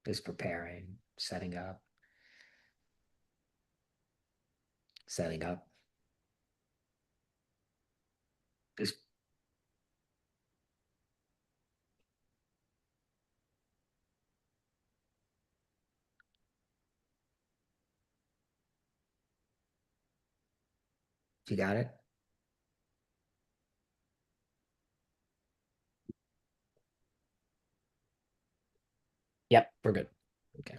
Just preparing, setting up. Just you got it? Yep, we're good. Okay.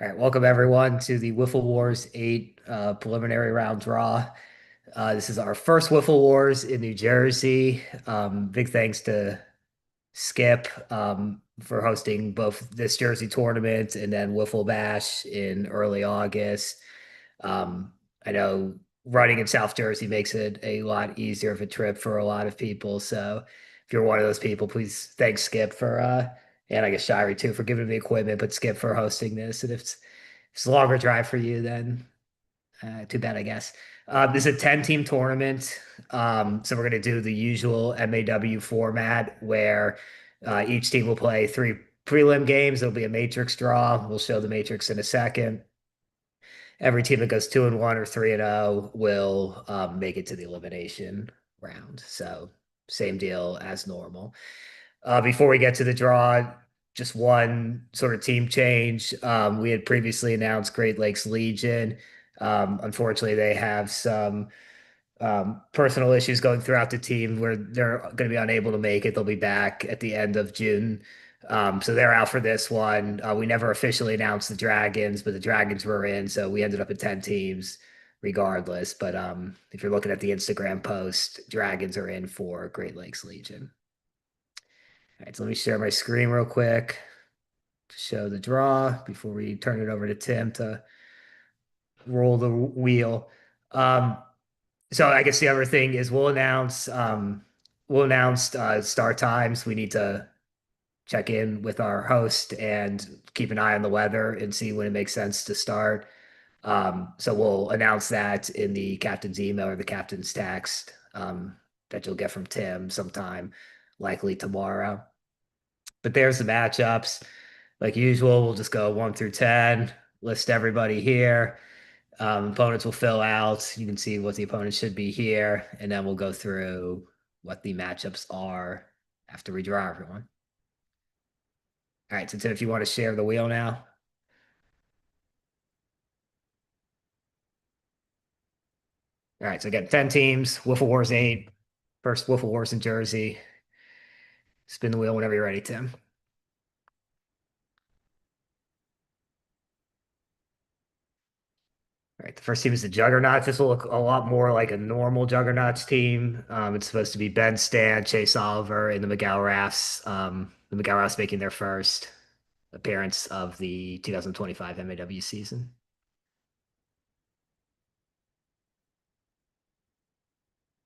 All right, welcome everyone to the Wiffle Wars 8 preliminary round draw. This is our first Wiffle Wars in New Jersey. Big thanks to Skip for hosting both this Jersey tournament and then Wiffle Bash in early August. I know running in South Jersey makes it a lot easier of a trip for a lot of people. So if you're one of those people, please thanks Skip for and I guess Shirey too for giving me equipment, but Skip for hosting this. And if it's a longer drive for you, then too bad, I guess. This is a 10-team tournament. So we're going to do the usual MAW format where each team will play three prelim games. There'll be a matrix draw. We'll show the matrix in a second. Every team that goes 2-1 or 3-0 will make it to the elimination round. So same deal as normal. Before we get to the draw, just one sort of team change. We had previously announced Great Lakes Legion. Unfortunately, they have some personal issues going throughout the team where they're going to be unable to make it. They'll be back at the end of June. So they're out for this one. We never officially announced the Dragons, but the Dragons were in. So we ended up at 10 teams regardless. But if you're looking at the Instagram post, Dragons are in for Great Lakes Legion. All right, so let me share my screen real quick to show the draw before we turn it over to Tim to roll the wheel. So I guess the other thing is we'll announce start times. We need to check in with our host and keep an eye on the weather and see when it makes sense to start. So we'll announce that in the captain's email or the captain's text that you'll get from Tim sometime, likely tomorrow. But there's the matchups. Like usual, we'll just go 1 through 10, list everybody here. Opponents will fill out. You can see what the opponents should be here, and then we'll go through what the matchups are after we draw everyone. All right, so Tim, if you want to share the wheel now. All right, so again, 10 teams, Wiffle Wars 8, first Wiffle Wars in Jersey. Spin the wheel whenever you're ready, Tim. All right, the first team is the Juggernauts. This will look a lot more like a normal Juggernauts team. It's supposed to be Ben Stan, Chase Oliver, and the McGowan-Raffs. The McGowan-Raffs making their first appearance of the 2025 MAW season.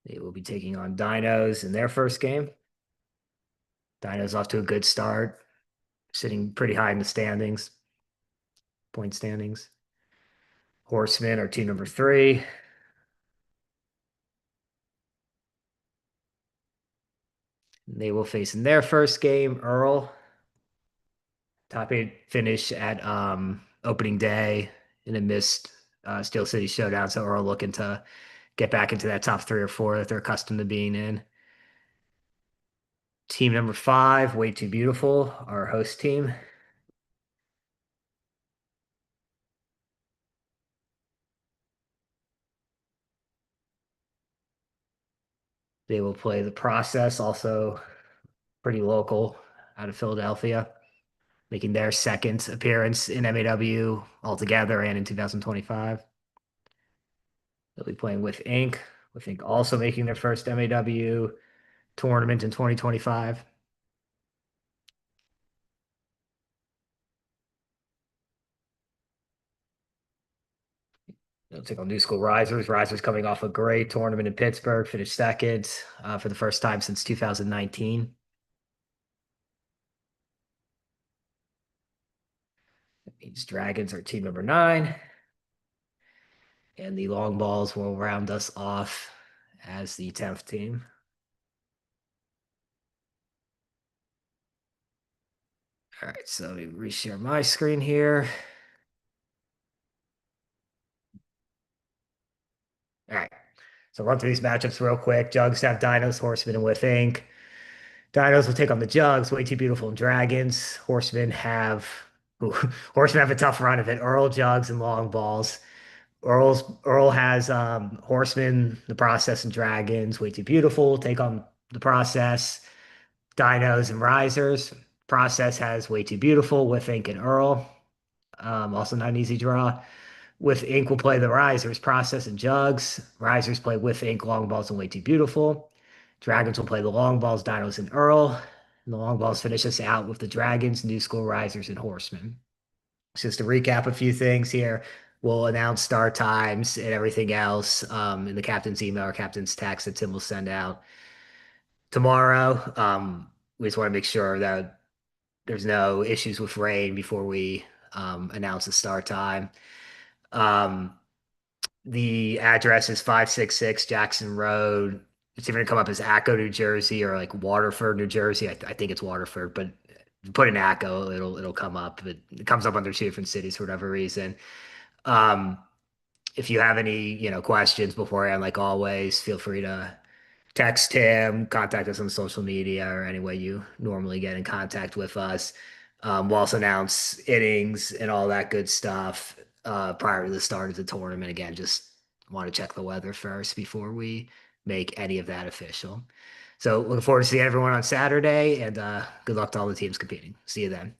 They will be taking on Dinos in their first game. Dinos off to a good start, sitting pretty high in the standings, point standings. Horsemen are team number 3. They will face in their first game Earl. Top 8 finish at opening day in a missed Steel City Showdown. So Earl looking to get back into that top 3 or 4 that they're accustomed to being in. Team number 5, Way Too Beautiful, our host team. They will play the process, also pretty local out of Philadelphia, making their second appearance in MAW altogether and in 2025. They'll be playing with Inc. With Inc. also making their first MAW tournament in 2025. They'll take on New School Risers. Risers coming off a great tournament in Pittsburgh, finished second for the first time since 2019. That means Dragons are team number 9. And the Long Balls will round us off as the 10th team. All right, so let me reshare my screen here. All right, so run through these matchups real quick. Jugs have Dinos, Horsemen, and with Ink. Dinos will take on the Jugs, Way Too Beautiful and Dragons. Ooh, Horsemen have a tough run of it. Earl, Jugs, and Long Balls. Earl has Horsemen, the Process, and Dragons. Way Too Beautiful take on the Process. Dinos and Risers. Process has Way Too Beautiful with Ink and Earl. Also not an easy draw. With Ink will play the Risers, Process, and Jugs. Risers play with Ink, Long Balls, and Way Too Beautiful. Dragons will play the Long Balls, Dinos, and Earl. And the Long Balls finish us out with the Dragons, New School Risers, and Horsemen. Just to recap a few things here, we'll announce start times and everything else in the captain's email or captain's text that Tim will send out tomorrow. We just want to make sure that there's no issues with rain before we announce the start time. Um, the address is 566 Jackson Road. It's even gonna come up as Atco, New Jersey, or like Waterford, New Jersey. I think it's Waterford, but if you put in Atco, it'll come up. It comes up under two different cities for whatever reason. Um, if you have any, questions beforehand, like always, feel free to text him, contact us on social media, or any way you normally get in contact with us. We'll also announce innings and all that good stuff prior to the start of the tournament. Again, just want to check the weather first before we make any of that official. So looking forward to seeing everyone on Saturday, and good luck to all the teams competing. See you then.